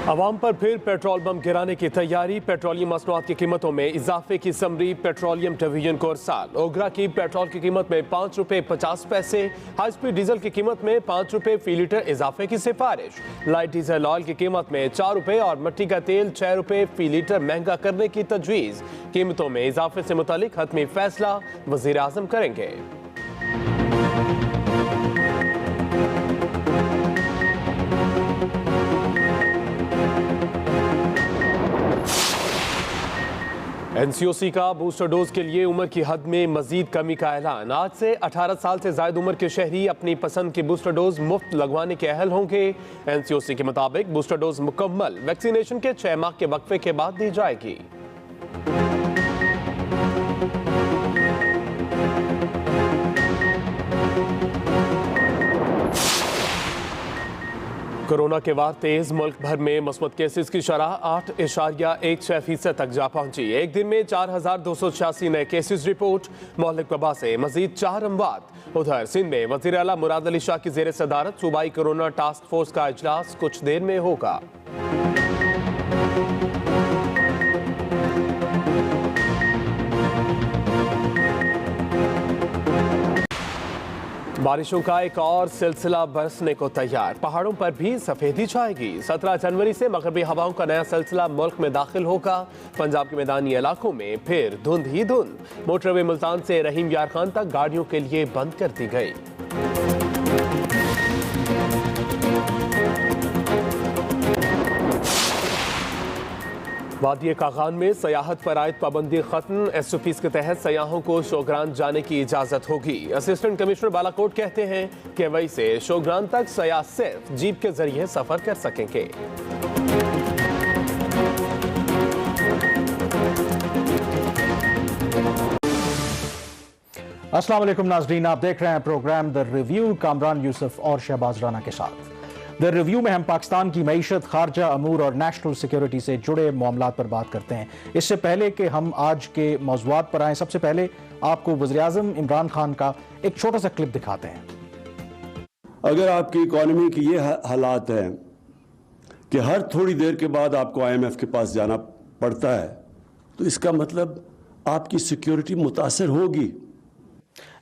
عوام پر پھر پیٹرول بم گرانے کی تیاری، پیٹرولیم مصنوعات کی قیمتوں میں اضافے کی سمری پیٹرولیم ڈویژن کو ارسال۔ اوگرا کی پیٹرول کی قیمت میں 5 روپے 50 پیسے، ہائی سپیڈ ڈیزل کی قیمت میں 5 روپے فی لیٹر اضافے کی سفارش۔ لائٹ ڈیزل آئل کی قیمت میں 4 روپے اور مٹی کا تیل 6 روپے فی لیٹر مہنگا کرنے کی تجویز۔ قیمتوں میں اضافے سے متعلق حتمی فیصلہ وزیر اعظم کریں گے۔ این سی او سی کا بوسٹر ڈوز کے لیے عمر کی حد میں مزید کمی کا اعلان۔ آج سے 18 سال سے زائد عمر کے شہری اپنی پسند کی بوسٹر ڈوز مفت لگوانے کے اہل ہوں گے۔ این سی او سی کے مطابق بوسٹر ڈوز مکمل ویکسینیشن کے 6 ماہ کے وقفے کے بعد دی جائے گی۔ کورونا کے وار تیز، ملک بھر میں مثبت کیسز کی شرح 8.16% تک جا پہنچی۔ ایک دن میں 4286 نئے کیسز رپورٹ، مہلک وبا سے مزید 4 اموات۔ ادھر سندھ میں وزیر اعلیٰ مراد علی شاہ کی زیر صدارت صوبائی کورونا ٹاسک فورس کا اجلاس کچھ دیر میں ہوگا۔ بارشوں کا ایک اور سلسلہ برسنے کو تیار، پہاڑوں پر بھی سفیدی چھائے گی۔ 17 جنوری سے مغربی ہواؤں کا نیا سلسلہ ملک میں داخل ہوگا۔ پنجاب کے میدانی علاقوں میں پھر دھند ہی دھند۔ موٹر وے ملتان سے رحیم یار خان تک گاڑیوں کے لیے بند کر دی گئی۔ وادی کاغان میں سیاحت پر عائد پابندی ختم، ایس او پیز کے تحت سیاحوں کو شوگران جانے کی اجازت ہوگی۔ اسسٹنٹ کمشنر بالاکوٹ کہتے ہیں کہ وئی سے شوگران تک سیاح صرف جیپ کے ذریعے سفر کر سکیں گے۔ السلام علیکم ناظرین، آپ دیکھ رہے ہیں پروگرام دی ریویو، کامران یوسف اور شہباز رانا کے ساتھ۔ دی ریویو میں ہم پاکستان کی معیشت، خارجہ امور اور نیشنل سیکیورٹی سے جڑے معاملات پر بات کرتے ہیں۔ اس سے پہلے کہ ہم آج کے موضوعات پر آئیں، سب سے پہلے آپ کو وزیر اعظم عمران خان کا ایک چھوٹا سا کلپ دکھاتے ہیں۔ اگر آپ کی اکانومی کی یہ حالات ہیں کہ ہر تھوڑی دیر کے بعد آپ کو IMF کے پاس جانا پڑتا ہے، تو اس کا مطلب آپ کی سیکیورٹی متاثر ہوگی۔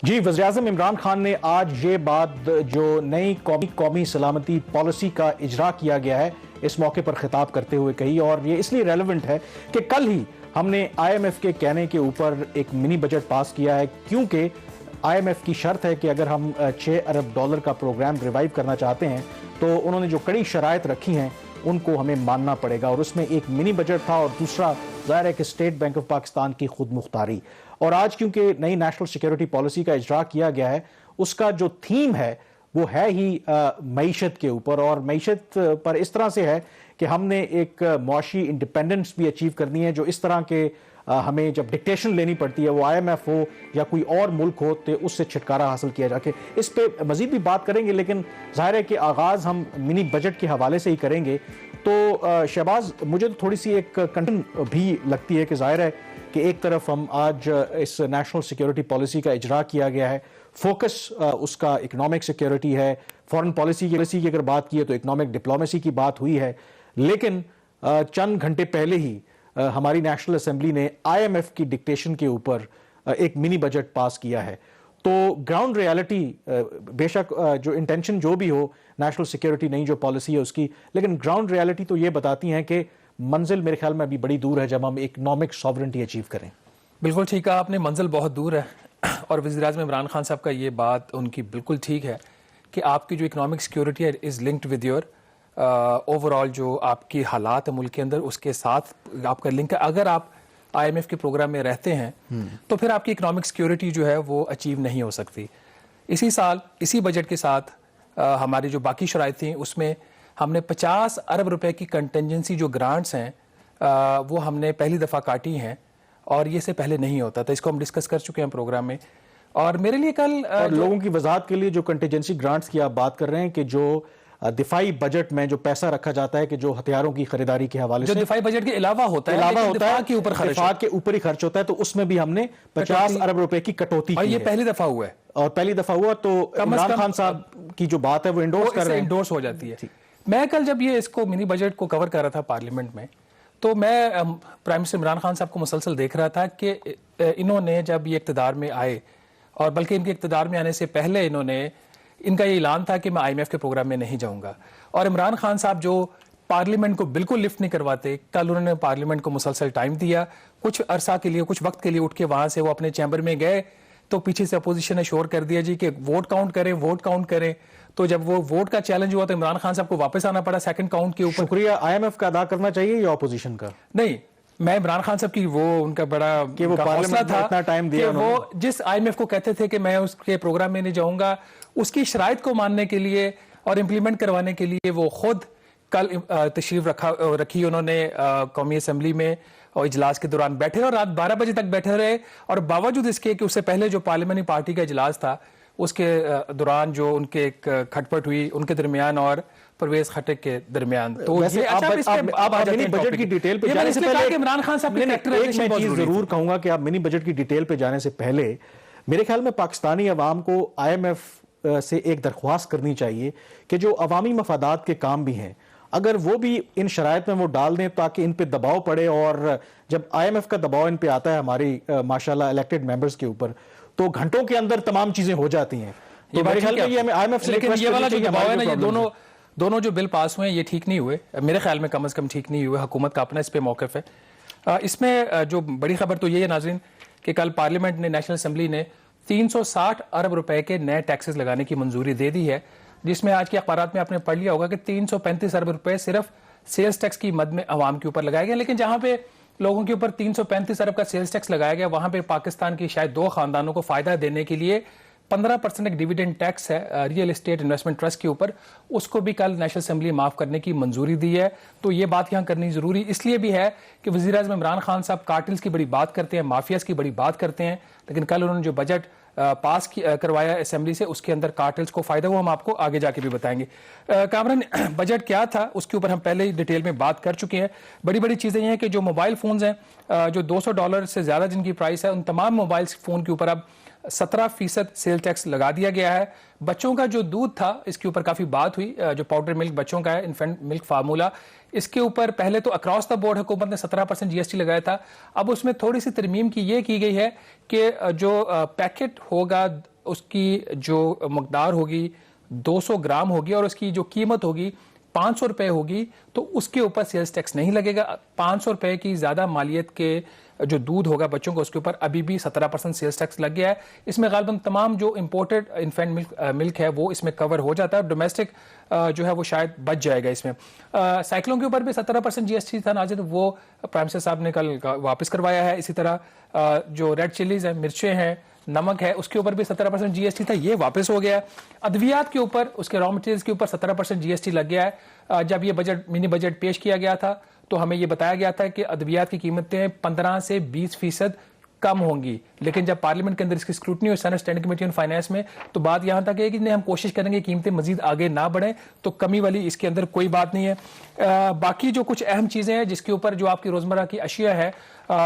جی، وزیر اعظم عمران خان نے آج یہ بات جو نئی قومی سلامتی پالیسی کا اجرا کیا گیا ہے اس موقع پر خطاب کرتے ہوئے کہی، اور یہ اس لیے ریلیونٹ ہے کہ کل ہی ہم نے IMF کے کہنے کے اوپر ایک منی بجٹ پاس کیا ہے، کیونکہ IMF کی شرط ہے کہ اگر ہم $6 ارب کا پروگرام ریوائیو کرنا چاہتے ہیں تو انہوں نے جو کڑی شرائط رکھی ہیں ان کو ہمیں ماننا پڑے گا، اور اس میں ایک منی بجٹ تھا اور دوسرا ظاہر ہے کہ اسٹیٹ بینک آف پاکستان کی خود مختاری۔ اور آج کیونکہ نئی نیشنل سیکیورٹی پالیسی کا اجرا کیا گیا ہے، اس کا جو تھیم ہے وہ ہے ہی معیشت کے اوپر، اور معیشت پر اس طرح سے ہے کہ ہم نے ایک معاشی انڈیپینڈنس بھی اچیو کرنی ہے، جو اس طرح کے ہمیں جب ڈکٹیشن لینی پڑتی ہے، وہ IMF ہو یا کوئی اور ملک ہو، تو اس سے چھٹکارا حاصل کیا جا کے اس پہ مزید بھی بات کریں گے، لیکن ظاہر ہے کہ آغاز ہم منی بجٹ کے حوالے سے ہی کریں گے۔ تو شہباز، مجھے تو تھوڑی سی ایک کنڈن بھی لگتی ہے کہ ظاہر ہے کہ ایک طرف ہم آج اس نیشنل سیکیورٹی پالیسی کا اجرا کیا گیا ہے، فوکس اس کا اکنامک سیکیورٹی ہے، فورن پالیسی کی اگر بات کی ہے تو اکنامک ڈپلومیسی کی بات ہوئی ہے، لیکن چند گھنٹے پہلے ہی ہماری نیشنل اسمبلی نے IMF کی ڈکٹیشن کے اوپر ایک منی بجٹ پاس کیا ہے۔ تو گراؤنڈ ریالٹی، بے شک جو انٹینشن جو بھی ہو نیشنل سیکیورٹی نئی جو پالیسی ہے اس کی، لیکن گراؤنڈ ریالٹی تو یہ بتاتی ہیں کہ منزل میرے خیال میں ابھی بڑی دور ہے جب ہم اکنامک ساورنٹی اچیو کریں۔ بالکل ٹھیک کہا آپ نے، منزل بہت دور ہے، اور وزیر اعظم عمران خان صاحب کا یہ بات ان کی بالکل ٹھیک ہے کہ آپ کی جو اکنامک سیکیورٹی ہے is linked with your over all جو آپ کی حالات ہیں ملک کے اندر، اس کے ساتھ آپ کا لنک ہے۔ اگر آپ IMF کے پروگرام میں رہتے ہیں تو پھر آپ کی اکنامک سیکیورٹی جو ہے وہ اچیو نہیں ہو سکتی۔ اسی سال اسی بجٹ کے ساتھ ہماری جو باقی شرائط تھیں اس میں ہم نے 50 ارب روپے کی کنٹینجنسی جو گرانٹس ہیں وہ ہم نے پہلی دفعہ کاٹی ہیں، اور یہ سے پہلے نہیں ہوتا تھا۔ اس کو ہم ڈسکس کر چکے ہیں پروگرام میں، اور میرے لیے کل لوگوں کی وضاحت کے لیے جو کنٹینجنسی گرانٹس کی آپ بات کر رہے ہیں کہ جو دفاعی بجٹ میں جو پیسہ رکھا جاتا ہے کہ جو ہتھیاروں کی خریداری کے حوالے سے جو دفاعی بجٹ کے علاوہ ہوتا ہے، دفاع کے اوپر ہی خرچ ہوتا ہے، تو اس میں بھی ہم نے 50 ارب روپے کی کٹوتی کی ہے، اور یہ پہلی دفعہ ہوا ہے، اور پہلی دفعہ ہوا تو عمران خان صاحب کی جو بات ہے وہ انڈورس کر رہے ہیں، انڈورس ہو جاتی ہے۔ میں کل جب یہ اس کو منی بجٹ کو کور کر رہا تھا پارلیمنٹ میں تو میں پرائم منسٹر عمران خان صاحب کو مسلسل دیکھ رہا تھا کہ انہوں نے جب یہ اقتدار میں آئے اور بلکہ ان کے اقتدار میں آنے سے پہلے ان کا یہ اعلان تھا کہ میں IMF کے پروگرام میں نہیں جاؤں گا, اور عمران خان صاحب جو پارلیمنٹ کو بالکل لفٹ نہیں کرواتے, کل انہوں نے پارلیمنٹ کو مسلسل ٹائم دیا, کچھ عرصہ کے لیے کچھ وقت کے لیے اٹھ کے وہاں سے وہ اپنے چیمبر میں گئے تو پیچھے سے اپوزیشن نے شور کر دیا جی کہ ووٹ کاؤنٹ کریں. تو جب وہ ووٹ کا چیلنج ہوا تو عمران خان صاحب کو واپس آنا پڑا سیکنڈ کاؤنٹ کے اوپر. شکریہ. IMF کا ادا کرنا چاہیے یا اپوزیشن کا؟ نہیں, میں عمران خان صاحب کی وہ ان کا بڑا کہ وہ پارلیمنٹ میں اتنا ٹائم دیا کہ وہ جس IMF کو کہتے تھے کہ میں اس کے پروگرام میں نہیں جاؤں گا, اس کی شرائط کو ماننے کے لیے اور امپلیمنٹ کروانے کے لیے وہ خود کل تشریف رکھی انہوں نے قومی اسمبلی میں, اور اجلاس کے دوران بیٹھے اور رات 12 بجے تک بیٹھے رہے, اور باوجود اس کے کہ اس سے پہلے جو پارلیمانی پارٹی کا اجلاس تھا اس کے دوران جو ان کے ایک کھٹپٹ ہوئی ان کے درمیان اور پرویز خٹک کے درمیان. تو آپ منی بجٹ کی ڈیٹیل پہ جانے سے پہلے عمران خان صاحب ایک میں چیز ضرور کہوں گا کہ آپ منی بجٹ کی ڈیٹیل پہ جانے سے پہلے میرے خیال میں پاکستانی عوام کو IMF سے ایک درخواست کرنی چاہیے کہ جو عوامی مفادات کے کام بھی ہیں اگر وہ بھی ان شرائط میں وہ ڈال دیں تاکہ ان پہ دباؤ پڑے, اور جب IMF کا دباؤ ان پہ آتا ہے ہماری ماشاءاللہ الیکٹڈ ممبرز کے اوپر تو گھنٹوں کے اندر تمام چیزیں ہو جاتی ہیں. یہ والا جو دباؤ ہے نا, یہ دونوں جو بل پاس ہوئے ہیں یہ ٹھیک نہیں ہوئے, میرے خیال میں کم از کم ٹھیک نہیں ہوئے. حکومت کا اپنا اس پہ موقف ہے. اس میں جو بڑی خبر تو یہ ہے ناظرین کہ کل پارلیمنٹ نے, نیشنل اسمبلی نے 360 ارب روپے کے نئے ٹیکسز لگانے کی منظوری دے دی ہے, جس میں آج کے اخبارات میں آپ نے پڑھ لیا ہوگا کہ 335 ارب روپے صرف سیلز ٹیکس کی مد میں عوام کے اوپر لگائے گئے. لیکن جہاں پہ لوگوں کے اوپر 335 ارب کا سیلز ٹیکس لگایا گیا, وہاں پہ پاکستان کی شاید 2 خاندانوں کو فائدہ دینے کے لیے 15% ایک ڈیویڈنڈ ٹیکس ہے ریئل اسٹیٹ انویسٹمنٹ ٹرسٹ کے اوپر, اس کو بھی کل نیشنل اسمبلی معاف کرنے کی منظوری دی ہے. تو یہ بات یہاں کرنی ضروری اس لیے بھی ہے کہ وزیر اعظم عمران خان صاحب کارٹلز کی بڑی بات کرتے ہیں, مافیاز کی بڑی بات کرتے ہیں, لیکن کل انہوں نے جو بجٹ پاس کروایا اسمبلی سے اس کے اندر کارٹلز کو فائدہ ہوا, ہم آپ کو آگے جا کے بھی بتائیں گے. کامران, بجٹ کیا تھا اس کے اوپر ہم پہلے ہی ڈیٹیل میں بات کر چکے ہیں. بڑی چیزیں یہ ہیں کہ جو موبائل فونز ہیں جو $200 سے زیادہ جن کی پرائس ہے, ان تمام موبائل فون کے اوپر اب 17% سیل ٹیکس لگا دیا گیا ہے. بچوں کا جو دودھ تھا اس کے اوپر کافی بات ہوئی, جو پاؤڈر ملک بچوں کا ہے, انفینٹ ملک فارمولا, اس کے اوپر پہلے تو اکراس دا بورڈ حکومت نے 17% GST لگایا تھا. اب اس میں تھوڑی سی ترمیم یہ کی گئی ہے کہ جو پیکٹ ہوگا اس کی جو مقدار ہوگی 200 گرام ہوگی اور اس کی جو قیمت ہوگی 500 روپے ہوگی, تو اس کے اوپر سیلز ٹیکس نہیں لگے گا. 500 روپے کی زیادہ مالیت کے جو دودھ ہوگا بچوں کو اس کے اوپر ابھی بھی 17% سیلز ٹیکس لگ گیا ہے. اس میں غالباً تمام جو امپورٹڈ انفینٹ ملک ہے وہ اس میں کور ہو جاتا ہے, اور ڈومیسٹک جو ہے وہ شاید بچ جائے گا. اس میں سائیکلوں کے اوپر بھی 17% GST تھا ناظرین, وہ پرائم منسٹر صاحب نے کل واپس کروایا ہے. اسی طرح جو ریڈ چلیز ہیں, مرچیں ہیں, نمک ہے, اس کے اوپر بھی 17% GST تھا, یہ واپس ہو گیا. ادویات کے اوپر, اس کے را مٹیریلز کے اوپر 17% GST لگ گیا ہے. جب یہ بجٹ منی بجٹ پیش کیا گیا تھا تو ہمیں یہ بتایا گیا تھا کہ ادویات کی قیمتیں 15 سے 20% کم ہوں گی, لیکن جب پارلیمنٹ کے اندر اس کی اسکروٹنی اور Senate standing committee on finance میں, تو بات یہاں تک ہے کہ ہم کوشش کریں گے قیمتیں مزید آگے نہ بڑھیں, تو کمی والی اس کے اندر کوئی بات نہیں ہے. باقی جو کچھ اہم چیزیں ہیں جس کے اوپر جو آپ کی روزمرہ کی اشیاء ہے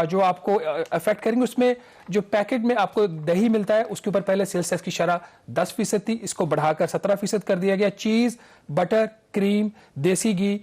جو آپ کو افیکٹ کریں گے, اس میں جو پیکٹ میں آپ کو دہی ملتا ہے اس کے اوپر پہلے سیلز ٹیکس کی شرح 10% تھی, اس کو بڑھا کر 17% کر دیا گیا. چیز, butter, cream, desi ghee,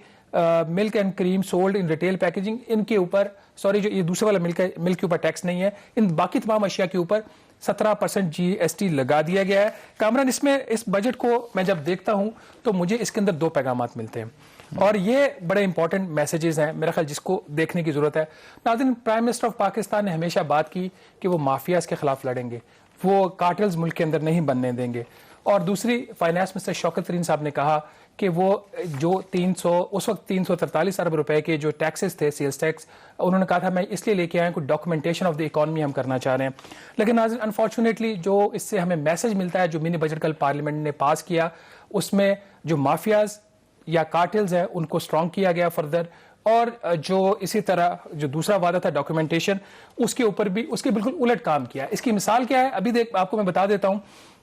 milk and cream sold in retail packaging, ان کے اوپر جو یہ دوسرا والا ملک کے اوپر ٹیکس نہیں ہے. ان باقی تمام اشیاء کے اوپر 17% GST لگا دیا گیا ہے. کامران, اس میں اس بجٹ کو میں جب دیکھتا ہوں تو مجھے اس کے اندر 2 پیغامات ملتے ہیں, اور یہ بڑے امپورٹنٹ میسیجز ہیں میرا خیال جس کو دیکھنے کی ضرورت ہے. ناظرین, پرائم منسٹر آف پاکستان نے ہمیشہ بات کی کہ وہ مافیاز کے خلاف لڑیں گے, وہ کارٹلز ملک کے اندر نہیں بننے دیں گے. اور دوسری, فائنانس منسٹر شوکت ترین صاحب نے کہا کہ وہ جو اس وقت 343 ارب روپے کے جو ٹیکسز تھے سیلز ٹیکس, انہوں نے کہا تھا میں اس لیے لے کے آیا کہ ڈاکومنٹیشن آف دی اکانومی ہم کرنا چاہ رہے ہیں. لیکن ناظرین, انفارچونیٹلی جو اس سے ہمیں میسج ملتا ہے جو منی بجٹ کل پارلیمنٹ نے پاس کیا, اس میں جو مافیاز یا کارٹلز ہیں ان کو اسٹرانگ کیا گیا فردر, اور جو اسی طرح جو دوسرا وعدہ تھا ڈاکومنٹیشن, اس کے اوپر بھی اس کے بالکل الٹ کام کیا. اس کی مثال کیا ہے, ابھی آپ کو میں بتا دیتا ہوں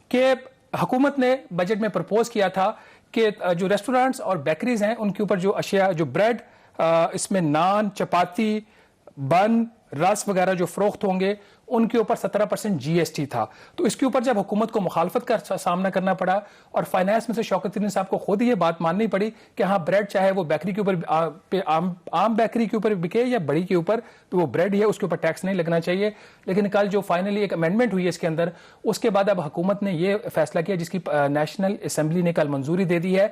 کہ حکومت نے بجٹ میں پرپوز کیا تھا کہ جو ریسٹورانٹس اور بیکریز ہیں ان کے اوپر جو اشیاء, جو بریڈ, اس میں نان, چپاتی, بن, رس وغیرہ جو فروخت ہوں گے ان کے اوپر 17% GST تھا. تو اس کے اوپر جب حکومت کو مخالفت کا سامنا کرنا پڑا اور فائنانس میں سے شوکت ترین صاحب کو خود یہ بات ماننی پڑی کہ ہاں بریڈ چاہے وہ بیکری کے اوپر عام بیکری کے اوپر بکے یا بڑی کے اوپر, تو وہ بریڈ ہی ہے, اس کے اوپر ٹیکس نہیں لگنا چاہیے. لیکن کل جو فائنلی ایک امینڈمنٹ ہوئی ہے اس کے اندر, اس کے بعد اب حکومت نے یہ فیصلہ کیا جس کی نیشنل اسمبلی نے کل منظوری دے دی ہے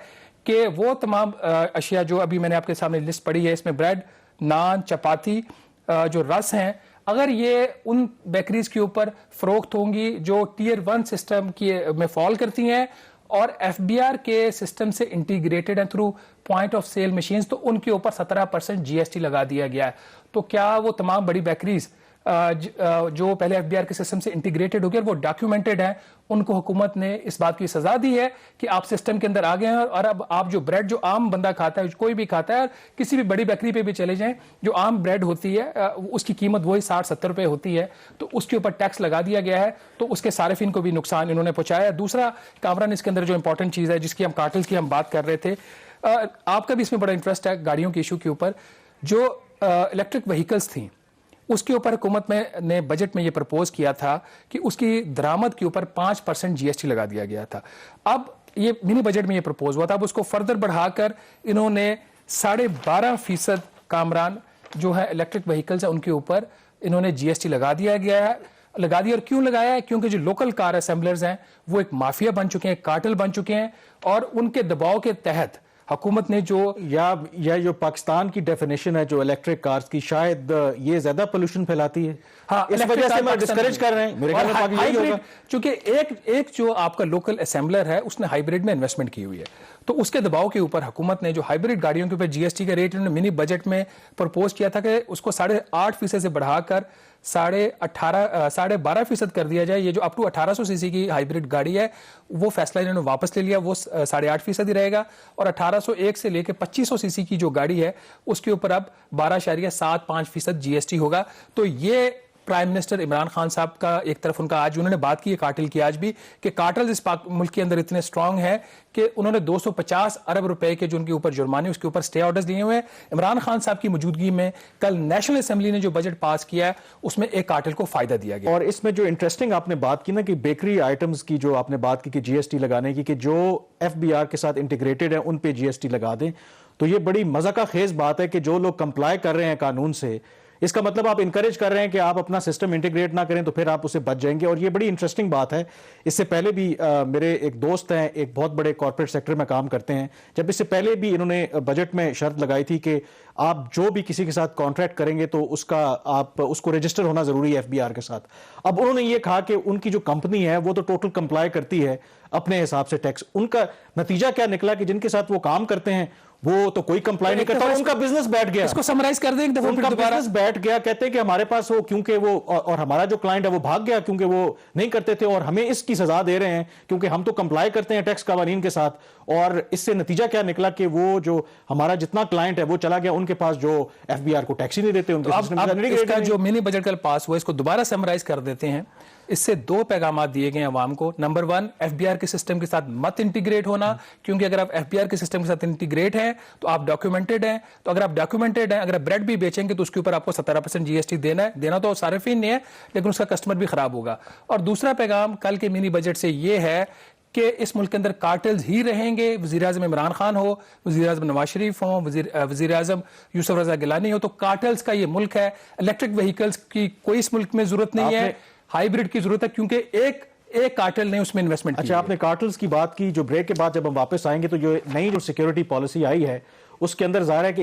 کہ وہ تمام اشیاء جو ابھی میں نے آپ کے سامنے لسٹ پڑھی ہے, اس میں بریڈ, نان, چپاتی, جو رس ہیں, اگر یہ ان بیکریز کے اوپر فروخت ہوں گی جو ٹیئر 1 سسٹم میں فال کرتی ہیں اور FBR کے سسٹم سے انٹیگریٹڈ ہیں through point of sale machines, تو ان کے اوپر 17% GST لگا دیا گیا ہے. تو کیا وہ تمام بڑی بیکریز جو پہلے FBR کے سسٹم سے انٹیگریٹڈ ہو گئے اور وہ ڈاکیومنٹڈ ہیں, ان کو حکومت نے اس بات کی سزا دی ہے کہ آپ سسٹم کے اندر آ گئے ہیں اور اب آپ جو بریڈ جو عام بندہ کھاتا ہے, کوئی بھی کھاتا ہے, کسی بھی بڑی بیکری پہ بھی چلے جائیں, جو عام بریڈ ہوتی ہے اس کی قیمت وہی 60-70 روپے ہوتی ہے, تو اس کے اوپر ٹیکس لگا دیا گیا ہے. تو اس کے صارفین کو بھی نقصان انہوں نے پہنچایا. دوسرا کامران اس کے اندر جو امپورٹنٹ چیز ہے جس کی ہم کارٹلز کی ہم بات کر رہے تھے, آپ کا بھی اس میں بڑا انٹرسٹ ہے گاڑیوں کے ایشو کے اوپر, جو الیکٹرک وہیکلز تھیں اس کے اوپر حکومت نے بجٹ میں یہ پرپوز کیا تھا کہ اس کی درآمد کے اوپر 5% GST لگا دیا گیا تھا. اب یہ منی بجٹ میں یہ پرپوز ہوا تھا, اب اس کو فردر بڑھا کر انہوں نے 12.5% کامران جو ہے الیکٹرک وہیکلز ہیں ان کے اوپر انہوں نے GST لگا دیا. اور کیوں لگایا ہے؟ کیونکہ جو لوکل کار اسمبلرز ہیں وہ ایک مافیا بن چکے ہیں, کارٹل بن چکے ہیں, اور ان کے دباؤ کے تحت حکومت نے جو یا جو پاکستان کی ڈیفینیشن ہے جو الیکٹرک کارز کی, شاید یہ زیادہ پولوشن پھیلاتی ہے, ہاں اس وجہ سے میں ڈسکریج کر رہے ہیں. میرے خیال میں پاکستان یہی ہوگا, چونکہ ایک جو آپ کا لوکل اسمبلر ہے اس نے ہائیبریڈ میں انویسٹمنٹ کی ہوئی ہے, تو اس کے دباؤ کے اوپر حکومت نے جو ہائیبریڈ گاڑیوں کے اوپر GST کا ریٹ انہوں نے منی بجٹ میں پرپوز کیا تھا کہ اس کو 8.5% سے بڑھا کر 12.5% کر دیا جائے. یہ جو اپ ٹو 1800 cc کی ہائیبریڈ گاڑی ہے وہ فیصلہ انہوں نے واپس لے لیا, وہ 8.5% ہی رہے گا, اور 1801 سے لے کے 2500 cc کی جو گاڑی ہے اس کے اوپر اب 12.75% GST ہوگا. تو یہ پرائم منسٹر عمران خان صاحب کا ایک طرف ان کا آج انہوں نے بات کی ہے کارٹل کی آج بھی, کہ کارٹل اس ملک کے اندر اتنے سٹرونگ ہیں کہ انہوں نے 250 ارب روپے کے جو ان کے اوپر جرمانے اس کے اوپر سٹے آرڈرز دیے ہوئے ہیں. عمران خان صاحب کی موجودگی میں کل نیشنل اسمبلی نے جو بجٹ پاس کیا ہے اس میں ایک کارٹل کو فائدہ دیا گیا. اور اس میں جو انٹرسٹنگ آپ نے بات کی نا کہ بیکری آئٹمز کی جو آپ نے بات کی کہ GST لگانے کی, کہ جو FBR کے ساتھ انٹیگریٹڈ ہیں ان پہ GST لگا دیں, تو یہ بڑی مزہ کا خیز بات ہے کہ جو لوگ کمپلائی کر رہے ہیں قانون سے, اس کا مطلب آپ انکریج کر رہے ہیں کہ آپ اپنا سسٹم انٹیگریٹ نہ کریں تو پھر آپ اسے بچ جائیں گے. اور یہ بڑی انٹرسٹنگ بات ہے. اس سے پہلے بھی میرے ایک دوست ہیں, ایک بہت بڑے کارپوریٹ سیکٹر میں کام کرتے ہیں, جب اس سے پہلے بھی انہوں نے بجٹ میں شرط لگائی تھی کہ آپ جو بھی کسی کے ساتھ کانٹریکٹ کریں گے تو اس کو رجسٹر ہونا ضروری ہے FBR کے ساتھ. اب انہوں نے یہ کہا کہ ان کی جو کمپنی ہے وہ تو ٹوٹل کمپلائی کرتی ہے اپنے حساب سے ٹیکس. ان کا نتیجہ کیا نکلا کہ جن کے ساتھ وہ کام کرتے ہیں وہ تو کوئی کمپلائی نہیں کرتا, ان کا بزنس بیٹھ گیا. اس کو سمرائز کر دیں ایک دفعہ, ان کا بزنس بیٹھ گیا. کہتے ہیں کہ ہمارے پاس وہ کیونکہ وہ اور ہمارا جو کلائنٹ ہے وہ بھاگ گیا کیونکہ وہ نہیں کرتے تھے, اور ہمیں اس کی سزا دے رہے ہیں کیونکہ ہم تو کمپلائی کرتے ہیں ٹیکس قوانین کے ساتھ. اور اس سے نتیجہ کیا نکلا کہ وہ جو ہمارا جتنا کلائنٹ ہے وہ چلا گیا ان کے پاس جو FBR کو ٹیکس ہی نہیں دیتے. اس کا جو منی بجٹ کل پاس ہوا اس کو دوبارہ سمرائز کر دیتے ہیں. اس سے 2 پیغامات دیے گئے ہیں عوام کو. نمبر 1, FBR کے سسٹم کے ساتھ مت انٹیگریٹ ہونا, کیونکہ اگر آپ FBR کے سسٹم کے ساتھ انٹیگریٹ ہیں تو آپ ڈاکیومنٹڈ ہیں. تو اگر آپ ڈاکیومنٹڈ ہیں, اگر بریڈ بھی بیچیں گے تو اس کے اوپر آپ کو 17% GST دینا تو صارفین نہیں ہے, لیکن اس کا کسٹمر بھی خراب ہوگا. اور دوسرا پیغام کل کے منی بجٹ سے یہ ہے کہ اس ملک کے اندر کارٹلز ہی رہیں گے. وزیر اعظم عمران خان ہو, وزیر اعظم نواز شریف ہوں, وزیر اعظم یوسف رضا گیلانی ہو, تو کارٹلز کا یہ ملک ہے. الیکٹرک وہیکلز کی کوئی اس ملک میں ضرورت نہیں ہے, ہائیبریڈ کی ضرورت ہے, کیونکہ ایک کارٹل نے اس میں انویسٹمنٹ کی. اچھا, آپ نے کارٹلز کی بات کی. جو بریک کے بعد جب ہم واپس آئیں گے تو جو نئی جو سیکیورٹی پالیسی آئی ہے اس کے اندر ظاہر ہے کہ